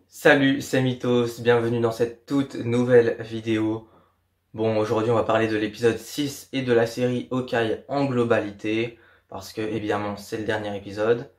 Salut, c'est Mythos, bienvenue dans cette toute nouvelle vidéo. Bon, aujourd'hui on va parler de l'épisode 6 et de la série Hawkeye en globalité, parce que évidemment c'est le dernier épisode.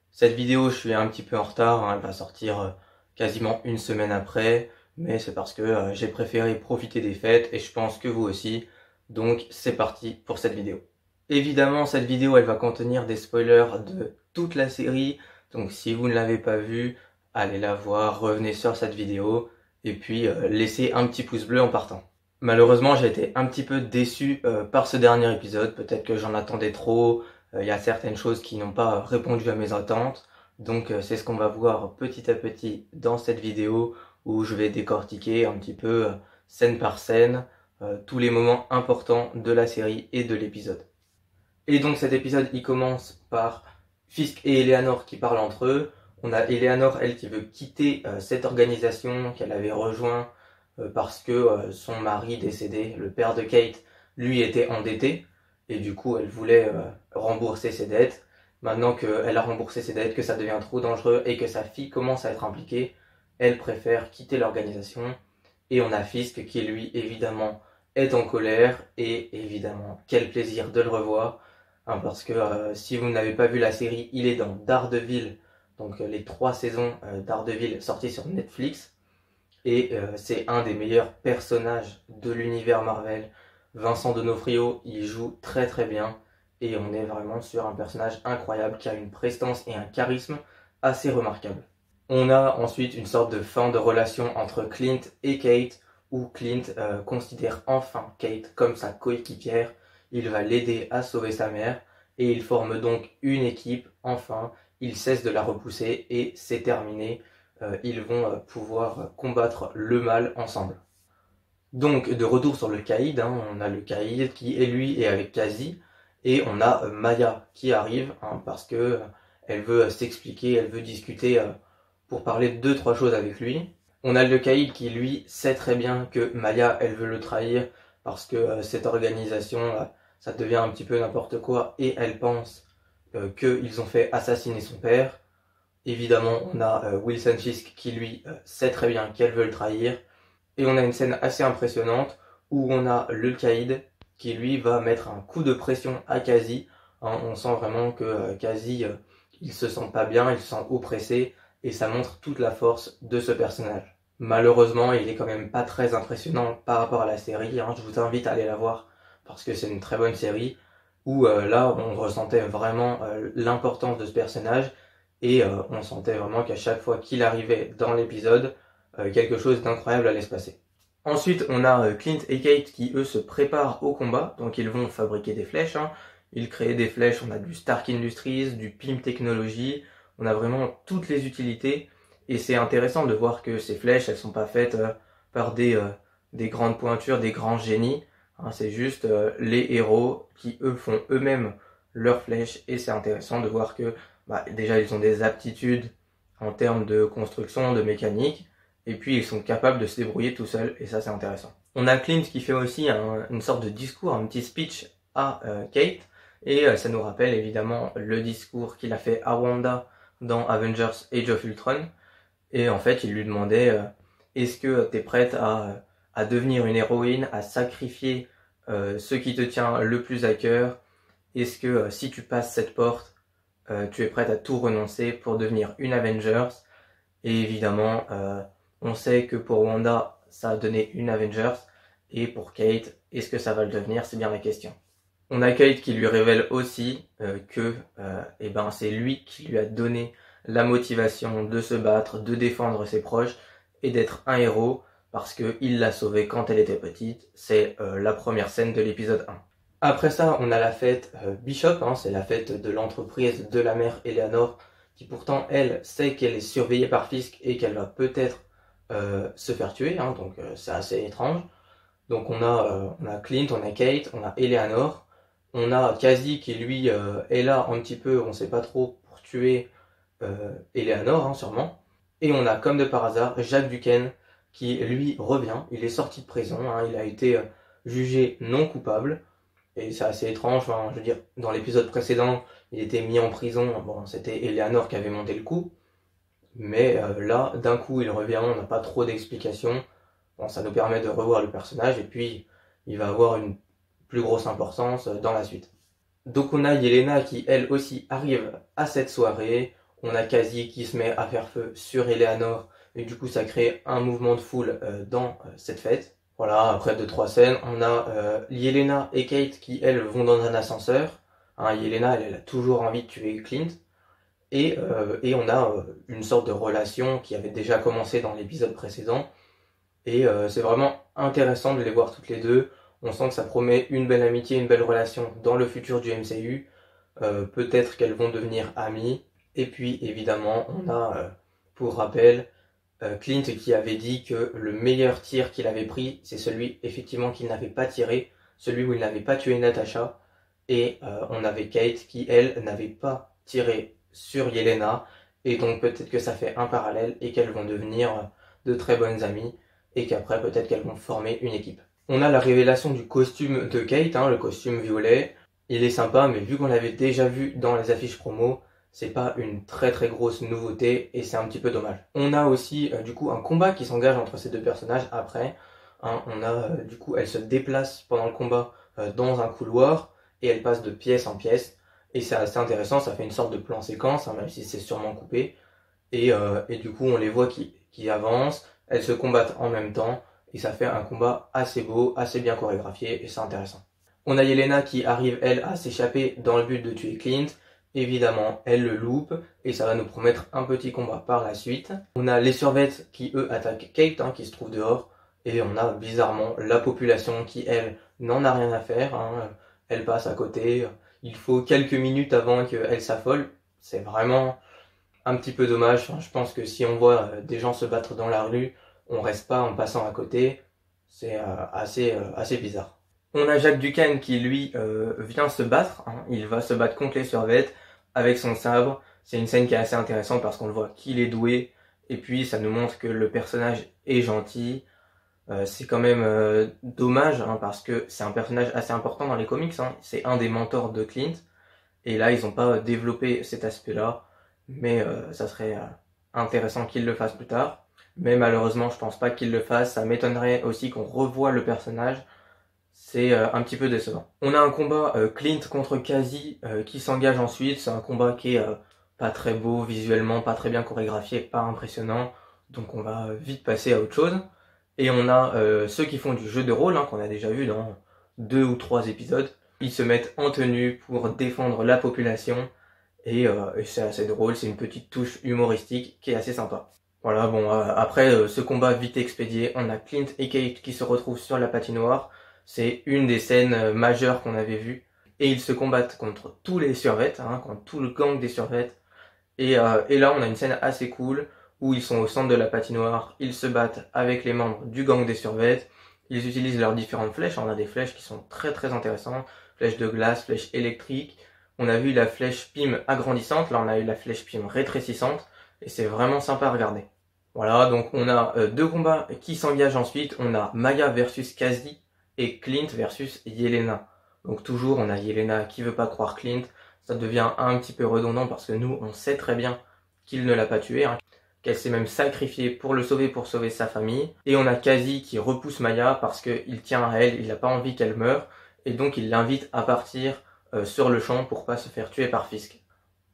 Cette vidéo, je suis un petit peu en retard, elle va sortir quasiment une semaine après, mais c'est parce que j'ai préféré profiter des fêtes et je pense que vous aussi, donc c'est parti pour cette vidéo. Évidemment, cette vidéo elle va contenir des spoilers de toute la série, donc si vous ne l'avez pas vue, allez la voir, revenez sur cette vidéo et puis laissez un petit pouce bleu en partant. Malheureusement, j'ai été un petit peu déçu par ce dernier épisode, peut-être que j'en attendais trop, il y a certaines choses qui n'ont pas répondu à mes attentes, donc c'est ce qu'on va voir petit à petit dans cette vidéo où je vais décortiquer un petit peu scène par scène tous les moments importants de la série et de l'épisode. Et donc cet épisode, il commence par Fisk et Eleanor qui parlent entre eux. On a Eleanor, elle, qui veut quitter cette organisation qu'elle avait rejoint parce que son mari décédé, le père de Kate, lui était endetté. Et du coup, elle voulait rembourser ses dettes. Maintenant qu'elle a remboursé ses dettes, que ça devient trop dangereux et que sa fille commence à être impliquée, elle préfère quitter l'organisation. Et on a Fisk qui, lui, évidemment, est en colère. Et évidemment, quel plaisir de le revoir. Parce que si vous n'avez pas vu la série, il est dans Daredevil, donc les 3 saisons Daredevil sorties sur Netflix, et c'est un des meilleurs personnages de l'univers Marvel. Vincent D'Onofrio, il joue très très bien, et on est vraiment sur un personnage incroyable qui a une prestance et un charisme assez remarquables. On a ensuite une sorte de fin de relation entre Clint et Kate, où Clint considère enfin Kate comme sa coéquipière. Il va l'aider à sauver sa mère et ils forment donc une équipe. Enfin, ils cessent de la repousser et c'est terminé. Ils vont pouvoir combattre le mal ensemble. Donc, de retour sur le Caïd, on a le Caïd qui est lui et avec Kazi, et on a Maya qui arrive parce que elle veut s'expliquer, elle veut discuter pour parler de 2-3 choses avec lui. On a le Caïd qui lui sait très bien que Maya elle veut le trahir parce que cette organisation ça devient un petit peu n'importe quoi et elle pense qu'ils ont fait assassiner son père. Évidemment, on a Wilson Fisk qui lui sait très bien qu'elle veut le trahir. Et on a une scène assez impressionnante où on a le Caïd qui lui va mettre un coup de pression à Kazi. On sent vraiment que Kazi, il se sent pas bien, il se sent oppressé et ça montre toute la force de ce personnage. Malheureusement, il est quand même pas très impressionnant par rapport à la série. Je vous invite à aller la voir parce que c'est une très bonne série où là on ressentait vraiment l'importance de ce personnage et on sentait vraiment qu'à chaque fois qu'il arrivait dans l'épisode, quelque chose d'incroyable allait se passer. Ensuite, on a Clint et Kate qui, eux, se préparent au combat. Donc, ils vont fabriquer des flèches. Ils créent des flèches. On a du Stark Industries, du PIM Technology. On a vraiment toutes les utilités. Et c'est intéressant de voir que ces flèches, elles sont pas faites par des grandes pointures, des grands génies. C'est juste les héros qui, eux, font eux-mêmes leurs flèches. Et c'est intéressant de voir que, déjà, ils ont des aptitudes en termes de construction, de mécanique. Et puis ils sont capables de se débrouiller tout seuls, et ça c'est intéressant. On a Clint qui fait aussi une sorte de discours, un petit speech à Kate, et ça nous rappelle évidemment le discours qu'il a fait à Wanda dans Avengers Age of Ultron, et en fait il lui demandait est-ce que t'es prête à devenir une héroïne, à sacrifier ce qui te tient le plus à cœur, est-ce que si tu passes cette porte, tu es prête à tout renoncer pour devenir une Avengers, et évidemment on sait que pour Wanda, ça a donné une Avengers, et pour Kate, est-ce que ça va le devenir? C'est bien la question. On a Kate qui lui révèle aussi que c'est lui qui lui a donné la motivation de se battre, de défendre ses proches, et d'être un héros, parce qu'il l'a sauvée quand elle était petite. C'est la première scène de l'épisode 1. Après ça, on a la fête Bishop, c'est la fête de l'entreprise de la mère Eleanor, qui pourtant, elle, sait qu'elle est surveillée par Fisk et qu'elle va peut-être se faire tuer, donc c'est assez étrange. Donc on a Clint, on a Kate, on a Eleanor, on a Kazi qui lui est là un petit peu, on sait pas trop, pour tuer Eleanor sûrement. Et on a comme de par hasard Jacques Duquesne qui lui revient, il est sorti de prison, il a été jugé non coupable. Et c'est assez étrange, je veux dire, dans l'épisode précédent, il était mis en prison, bon, c'était Eleanor qui avait monté le coup. Mais là, d'un coup, il revient, on n'a pas trop d'explications. Bon, ça nous permet de revoir le personnage et puis il va avoir une plus grosse importance dans la suite. Donc on a Yelena qui elle aussi arrive à cette soirée. On a Kazi qui se met à faire feu sur Eleanor et du coup ça crée un mouvement de foule dans cette fête. Voilà, après 2-3 scènes, on a Yelena et Kate qui elles vont dans un ascenseur. Hein, Yelena elle a toujours envie de tuer Clint. Et on a une sorte de relation qui avait déjà commencé dans l'épisode précédent. Et c'est vraiment intéressant de les voir toutes les deux. On sent que ça promet une belle amitié, une belle relation dans le futur du MCU. Peut-être qu'elles vont devenir amies. Et puis évidemment, on a, pour rappel, Clint qui avait dit que le meilleur tir qu'il avait pris, c'est celui effectivement qu'il n'avait pas tiré, celui où il n'avait pas tué Natasha. Et on avait Kate qui, elle, n'avait pas tiré sur Yelena. Et donc peut-être que ça fait un parallèle et qu'elles vont devenir de très bonnes amies. Et qu'après peut-être qu'elles vont former une équipe. On a la révélation du costume de Kate, hein, le costume violet. Il est sympa, mais vu qu'on l'avait déjà vu dans les affiches promo, c'est pas une très très grosse nouveauté et c'est un petit peu dommage. On a aussi du coup un combat qui s'engage entre ces deux personnages après. Hein, on a du coup, elle se déplace pendant le combat dans un couloir et elle passe de pièce en pièce. Et c'est assez intéressant, ça fait une sorte de plan séquence, hein, même si c'est sûrement coupé. Et du coup, on les voit qui avancent, elles se combattent en même temps, et ça fait un combat assez beau, assez bien chorégraphié, et c'est intéressant. On a Yelena qui arrive, elle, à s'échapper dans le but de tuer Clint. Évidemment, elle le loupe, et ça va nous promettre un petit combat par la suite. On a les survettes qui, eux, attaquent Kate, hein, qui se trouve dehors, et on a bizarrement la population qui, elle, n'en a rien à faire. Hein. Elle passe à côté, il faut quelques minutes avant qu'elle s'affole. C'est vraiment un petit peu dommage. Je pense que si on voit des gens se battre dans la rue, on reste pas en passant à côté. C'est assez bizarre. On a Jack Ducan qui lui vient se battre. Hein. Il va se battre contre les survettes avec son sabre. C'est une scène qui est assez intéressante parce qu'on le voit qu'il est doué. Et puis ça nous montre que le personnage est gentil. C'est quand même dommage hein, parce que c'est un personnage assez important dans les comics. Hein. C'est un des mentors de Clint. Et là, ils n'ont pas développé cet aspect-là. Mais ça serait intéressant qu'ils le fassent plus tard. Mais malheureusement, je pense pas qu'ils le fassent. Ça m'étonnerait aussi qu'on revoie le personnage. C'est un petit peu décevant. On a un combat Clint contre Kazi qui s'engage ensuite. C'est un combat qui est pas très beau visuellement, pas très bien chorégraphié, pas impressionnant. Donc on va vite passer à autre chose. Et on a ceux qui font du jeu de rôle, hein, qu'on a déjà vu dans 2 ou 3 épisodes. Ils se mettent en tenue pour défendre la population. Et c'est assez drôle, c'est une petite touche humoristique qui est assez sympa. Voilà, bon, après ce combat vite expédié, on a Clint et Kate qui se retrouvent sur la patinoire. C'est une des scènes majeures qu'on avait vues. Et ils se combattent contre tous les survettes, hein, contre tout le gang des survettes. Et là, on a une scène assez cool où ils sont au centre de la patinoire. Ils se battent avec les membres du gang des survettes. Ils utilisent leurs différentes flèches. On a des flèches qui sont très très intéressantes. Flèches de glace, flèches électriques. On a vu la flèche PIM agrandissante, là on a eu la flèche PIM rétrécissante, et c'est vraiment sympa à regarder. Voilà, donc on a deux combats qui s'engagent ensuite, on a Maya versus Kazi, et Clint versus Yelena. Donc toujours on a Yelena qui veut pas croire Clint, ça devient un petit peu redondant parce que nous on sait très bien qu'il ne l'a pas tué, hein, qu'elle s'est même sacrifiée pour le sauver, pour sauver sa famille. Et on a Kazi qui repousse Maya parce qu'il tient à elle, il n'a pas envie qu'elle meure, et donc il l'invite à partir sur le champ pour pas se faire tuer par Fisk.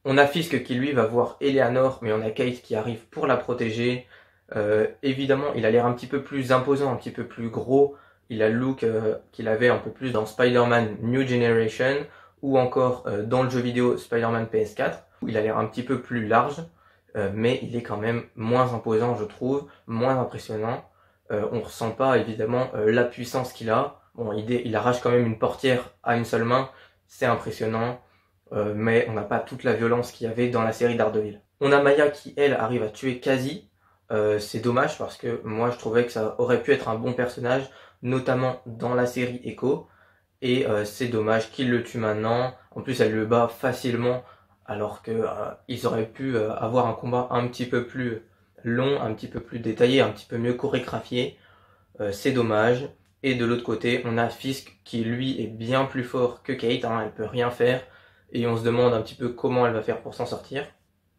On a Fisk qui lui va voir Eleanor, mais on a Kate qui arrive pour la protéger. Évidemment, il a l'air un petit peu plus imposant, un petit peu plus gros. Il a le look qu'il avait un peu plus dans Spider-Man New Generation ou encore dans le jeu vidéo Spider-Man PS4, où il a l'air un petit peu plus large, mais il est quand même moins imposant, je trouve, moins impressionnant. On ressent pas évidemment la puissance qu'il a. Bon, il arrache quand même une portière à une seule main, c'est impressionnant, mais on n'a pas toute la violence qu'il y avait dans la série Daredevil. On a Maya qui, elle, arrive à tuer Kazi. C'est dommage parce que moi je trouvais que ça aurait pu être un bon personnage, notamment dans la série Echo. Et c'est dommage qu'il le tue maintenant. En plus, elle le bat facilement, alors que ils auraient pu avoir un combat un petit peu plus long, un petit peu plus détaillé, un petit peu mieux chorégraphié. C'est dommage. Et de l'autre côté, on a Fisk qui lui est bien plus fort que Kate, hein, elle peut rien faire. Et on se demande un petit peu comment elle va faire pour s'en sortir.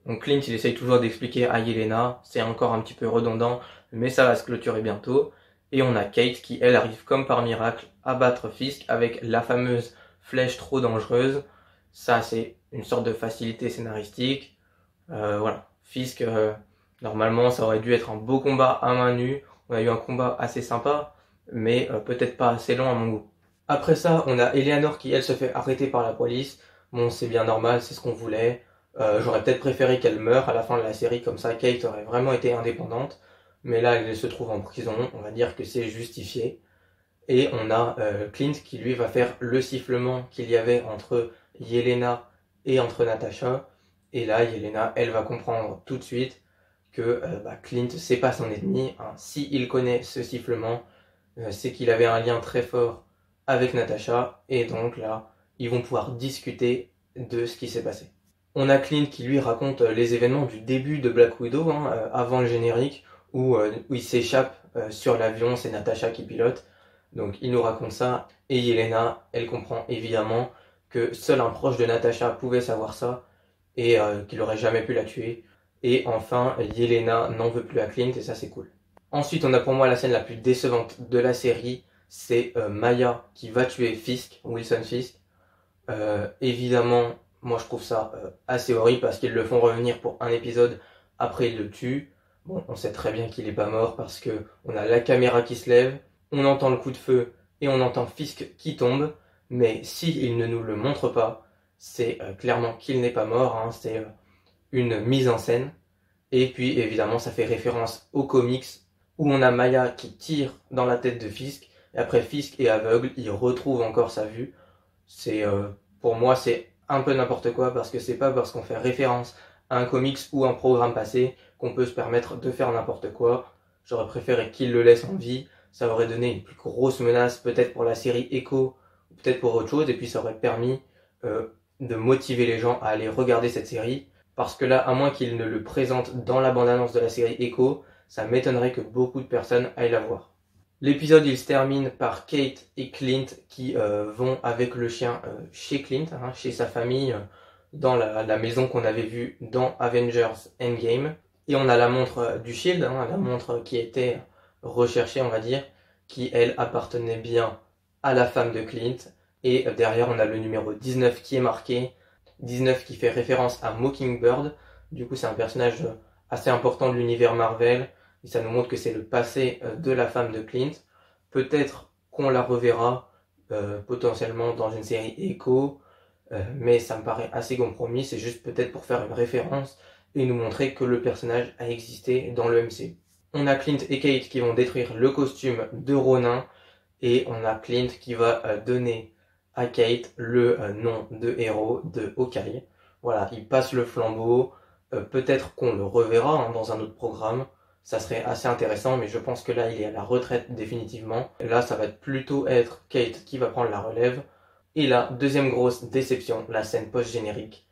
Donc Clint il essaye toujours d'expliquer à Yelena, c'est encore un petit peu redondant, mais ça va se clôturer bientôt. Et on a Kate qui elle arrive comme par miracle à battre Fisk avec la fameuse flèche trop dangereuse. Ça c'est une sorte de facilité scénaristique. Voilà, Fisk, normalement ça aurait dû être un beau combat à main nue. On a eu un combat assez sympa, mais peut-être pas assez long à mon goût. Après ça, on a Eleanor qui elle se fait arrêter par la police. Bon, c'est bien normal, c'est ce qu'on voulait. J'aurais peut-être préféré qu'elle meure à la fin de la série, comme ça Kate aurait vraiment été indépendante. Mais là, elle se trouve en prison, on va dire que c'est justifié. Et on a Clint qui lui va faire le sifflement qu'il y avait entre Yelena et entre Natasha. Et là, Yelena, elle va comprendre tout de suite que Clint, c'est pas son ennemi. Hein. S'il connaît ce sifflement, c'est qu'il avait un lien très fort avec Natasha. Et donc là, ils vont pouvoir discuter de ce qui s'est passé. On a Clint qui lui raconte les événements du début de Black Widow, hein, avant le générique, où il s'échappe sur l'avion, c'est Natasha qui pilote. Donc il nous raconte ça, et Yelena, elle comprend évidemment que seul un proche de Natasha pouvait savoir ça, et qu'il aurait jamais pu la tuer. Et enfin, Yelena n'en veut plus à Clint, et ça c'est cool. Ensuite, on a pour moi la scène la plus décevante de la série, c'est Maya qui va tuer Fisk, Wilson Fisk. Évidemment, moi je trouve ça assez horrible parce qu'ils le font revenir pour un épisode, après ils le tuent. Bon, on sait très bien qu'il est pas mort parce que on a la caméra qui se lève, on entend le coup de feu et on entend Fisk qui tombe, mais s'il ne nous le montre pas, c'est clairement qu'il n'est pas mort, hein, c'est une mise en scène. Et puis évidemment ça fait référence aux comics où on a Maya qui tire dans la tête de Fisk, et après Fisk est aveugle, il retrouve encore sa vue. C'est pour moi c'est un peu n'importe quoi parce que c'est pas parce qu'on fait référence à un comics ou un programme passé qu'on peut se permettre de faire n'importe quoi. J'aurais préféré qu'il le laisse en vie, ça aurait donné une plus grosse menace peut-être pour la série Echo, ou peut-être pour autre chose, et puis ça aurait permis de motiver les gens à aller regarder cette série, parce que là, à moins qu'il ne le présente dans la bande-annonce de la série Echo, ça m'étonnerait que beaucoup de personnes aillent la voir. L'épisode il se termine par Kate et Clint qui vont avec le chien chez Clint, hein, chez sa famille, dans la maison qu'on avait vue dans Avengers Endgame. Et on a la montre du Shield, hein, la montre qui était recherchée on va dire, qui elle appartenait bien à la femme de Clint. Et derrière on a le numéro 19 qui est marqué, 19 qui fait référence à Mockingbird. Du coup c'est un personnage assez important de l'univers Marvel. Et ça nous montre que c'est le passé de la femme de Clint. Peut-être qu'on la reverra potentiellement dans une série Echo, mais ça me paraît assez compromis. C'est juste peut-être pour faire une référence et nous montrer que le personnage a existé dans le MCU. On a Clint et Kate qui vont détruire le costume de Ronin, et on a Clint qui va donner à Kate le nom de héros de Hawkeye. Voilà, il passe le flambeau. Peut-être qu'on le reverra hein, dans un autre programme. Ça serait assez intéressant, mais je pense que là il est à la retraite définitivement. Là ça va plutôt être Kate qui va prendre la relève. Et la deuxième grosse déception, la scène post-générique.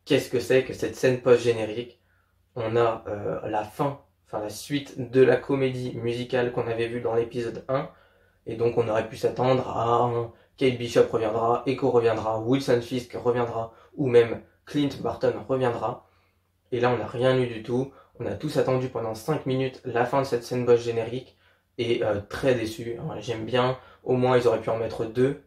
Qu'est-ce que c'est que cette scène post-générique? On a la fin, enfin la suite de la comédie musicale qu'on avait vue dans l'épisode 1. Et donc on aurait pu s'attendre à Kate Bishop reviendra, Echo reviendra, Wilson Fisk reviendra, ou même Clint Barton reviendra. Et là on n'a rien eu du tout. On a tous attendu pendant 5 minutes la fin de cette scène boss générique, et très déçu. J'aime bien, au moins ils auraient pu en mettre deux,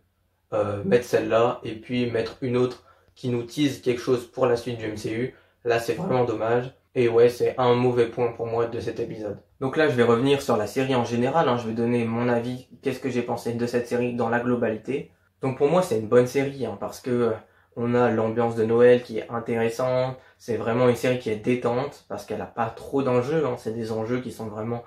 mettre celle-là et puis mettre une autre qui nous tease quelque chose pour la suite du MCU. Là c'est vraiment dommage, et ouais c'est un mauvais point pour moi de cet épisode. Donc là je vais revenir sur la série en général, hein. Je vais donner mon avis, qu'est-ce que j'ai pensé de cette série dans la globalité. Donc pour moi c'est une bonne série hein, parce que on a l'ambiance de Noël qui est intéressante, c'est vraiment une série qui est détente parce qu'elle n'a pas trop d'enjeux, hein. C'est des enjeux qui sont vraiment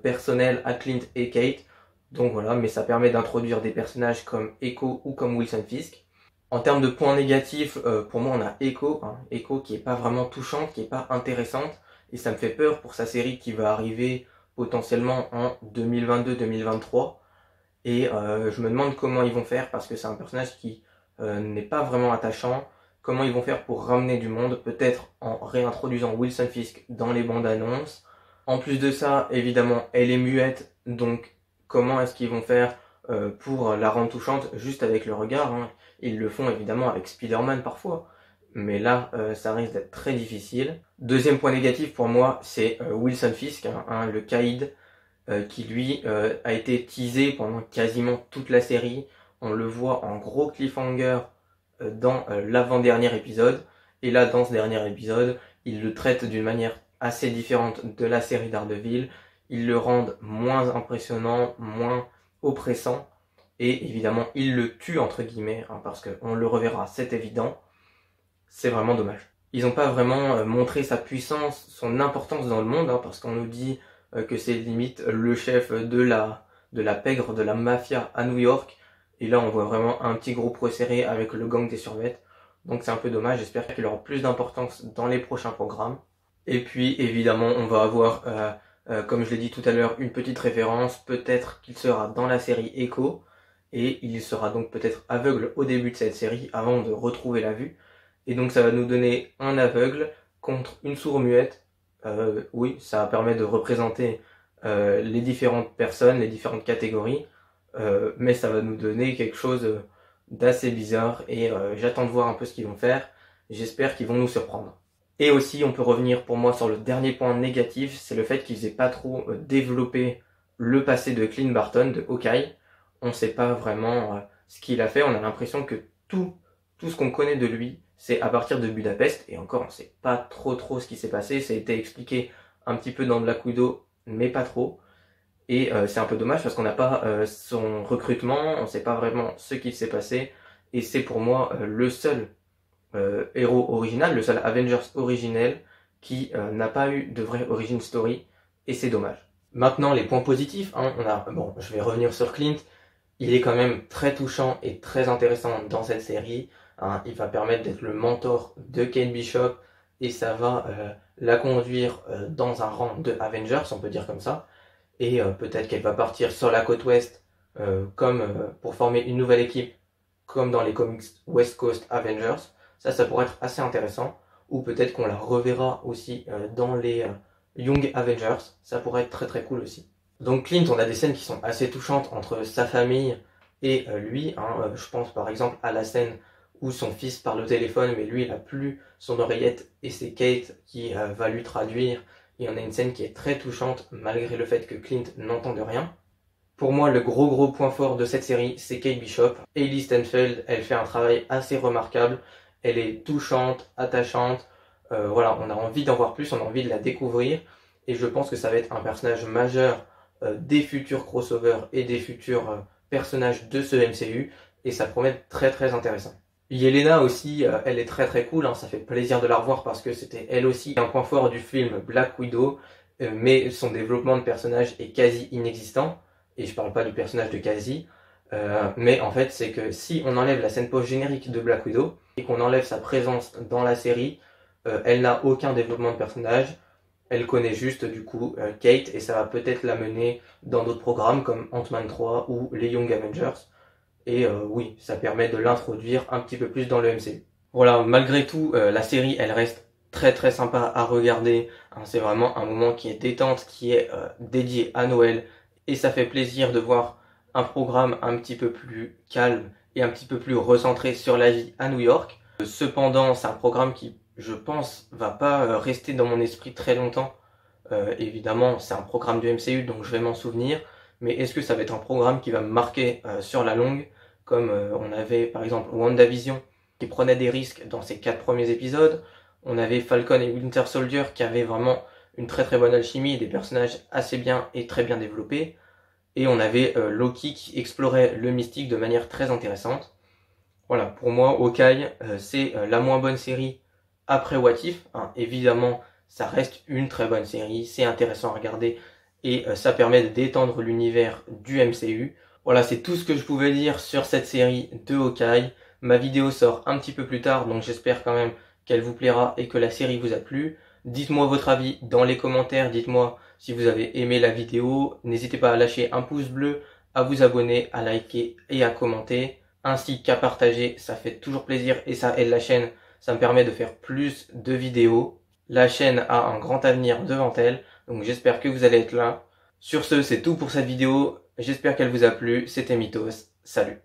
personnels à Clint et Kate. Donc voilà, mais ça permet d'introduire des personnages comme Echo ou comme Wilson Fisk. En termes de points négatifs, pour moi on a Echo, hein. Echo qui est pas vraiment touchante, qui est pas intéressante, et ça me fait peur pour sa série qui va arriver potentiellement en 2022-2023. Et je me demande comment ils vont faire parce que c'est un personnage qui n'est pas vraiment attachant. Comment ils vont faire pour ramener du monde, peut-être en réintroduisant Wilson Fisk dans les bandes annonces. En plus de ça, évidemment, elle est muette, donc comment est-ce qu'ils vont faire pour la rendre touchante juste avec le regard hein. Ils le font évidemment avec Spider-Man parfois, mais là ça risque d'être très difficile. Deuxième point négatif pour moi, c'est Wilson Fisk, le caïd, qui lui a été teasé pendant quasiment toute la série. On le voit en gros cliffhanger dans l'avant-dernier épisode, et là dans ce dernier épisode, il le traite d'une manière assez différente de la série Daredevil. Ils le rendent moins impressionnant, moins oppressant, et évidemment il le tue entre guillemets, parce qu'on le reverra, c'est évident. C'est vraiment dommage. Ils n'ont pas vraiment montré sa puissance, son importance dans le monde, parce qu'on nous dit que c'est limite le chef de la pègre, de la mafia à New York, et là on voit vraiment un petit groupe resserré avec le gang des survêtes, donc c'est un peu dommage. J'espère qu'il aura plus d'importance dans les prochains programmes. Et puis évidemment on va avoir, comme je l'ai dit tout à l'heure, une petite référence, peut-être qu'il sera dans la série Echo, et il sera donc peut-être aveugle au début de cette série avant de retrouver la vue, et donc ça va nous donner un aveugle contre une sourd-muette. Oui, ça permet de représenter les différentes personnes, les différentes catégories, mais ça va nous donner quelque chose d'assez bizarre, et j'attends de voir un peu ce qu'ils vont faire. J'espère qu'ils vont nous surprendre. Et aussi, on peut revenir pour moi sur le dernier point négatif, c'est le fait qu'ils aient pas trop développé le passé de Clint Barton, de Hawkeye. On ne sait pas vraiment ce qu'il a fait, on a l'impression que tout ce qu'on connaît de lui, c'est à partir de Budapest, et encore on ne sait pas trop ce qui s'est passé. Ça a été expliqué un petit peu dans Black Widow, mais pas trop, et c'est un peu dommage parce qu'on n'a pas son recrutement, on ne sait pas vraiment ce qui s'est passé, et c'est pour moi le seul héros original, le seul Avengers originel qui n'a pas eu de vraie origin story, et c'est dommage. Maintenant les points positifs, bon, je vais revenir sur Clint. Il est quand même très touchant et très intéressant dans cette série. Il va permettre d'être le mentor de Kate Bishop, et ça va la conduire dans un rang de Avengers, on peut dire comme ça. Et peut-être qu'elle va partir sur la côte ouest pour former une nouvelle équipe, comme dans les comics West Coast Avengers. Ça pourrait être assez intéressant. Ou peut-être qu'on la reverra aussi dans les Young Avengers. Ça pourrait être très cool aussi. Donc Clint, on a des scènes qui sont assez touchantes entre sa famille et lui. Je pense par exemple à la scène où son fils parle au téléphone, mais lui il a plus son oreillette, et c'est Kate qui va lui traduire. Et on a une scène qui est très touchante malgré le fait que Clint n'entende rien. Pour moi, le gros point fort de cette série, c'est Kate Bishop. Hailee Steinfeld, elle fait un travail assez remarquable. Elle est touchante, attachante. Voilà, on a envie d'en voir plus, on a envie de la découvrir. Et je pense que ça va être un personnage majeur des futurs crossovers et des futurs personnages de ce MCU. Et ça promet d'être très intéressant. Yelena aussi, elle est très cool, ça fait plaisir de la revoir parce que c'était elle aussi un point fort du film Black Widow, mais son développement de personnage est quasi inexistant, et je parle pas du personnage de quasi, mais en fait c'est que si on enlève la scène post-générique de Black Widow, et qu'on enlève sa présence dans la série, elle n'a aucun développement de personnage, elle connaît juste du coup Kate, et ça va peut-être la mener dans d'autres programmes comme Ant-Man 3 ou les Young Avengers. Et oui, ça permet de l'introduire un petit peu plus dans le MCU. Voilà, malgré tout, la série, elle reste très sympa à regarder. C'est vraiment un moment qui est détente, qui est dédié à Noël. Et ça fait plaisir de voir un programme un petit peu plus calme et un petit peu plus recentré sur la vie à New York. Cependant, c'est un programme qui, je pense, va pas rester dans mon esprit très longtemps. Évidemment, c'est un programme du MCU, donc je vais m'en souvenir. Mais est-ce que ça va être un programme qui va me marquer sur la longue, comme on avait par exemple WandaVision qui prenait des risques dans ses 4 premiers épisodes, on avait Falcon et Winter Soldier qui avaient vraiment une très bonne alchimie, des personnages assez bien et très bien développés, et on avait Loki qui explorait le mystique de manière très intéressante. Voilà, pour moi Hawkeye c'est la moins bonne série après What If, évidemment ça reste une très bonne série, c'est intéressant à regarder, et ça permet d'étendre l'univers du MCU. Voilà, c'est tout ce que je pouvais dire sur cette série de Hawkeye. Ma vidéo sort un petit peu plus tard, donc j'espère quand même qu'elle vous plaira et que la série vous a plu. Dites-moi votre avis dans les commentaires, dites-moi si vous avez aimé la vidéo. N'hésitez pas à lâcher un pouce bleu, à vous abonner, à liker et à commenter, ainsi qu'à partager, ça fait toujours plaisir et ça aide la chaîne, ça me permet de faire plus de vidéos. La chaîne a un grand avenir devant elle, donc j'espère que vous allez être là. Sur ce, c'est tout pour cette vidéo, j'espère qu'elle vous a plu, c'était Mythos, salut.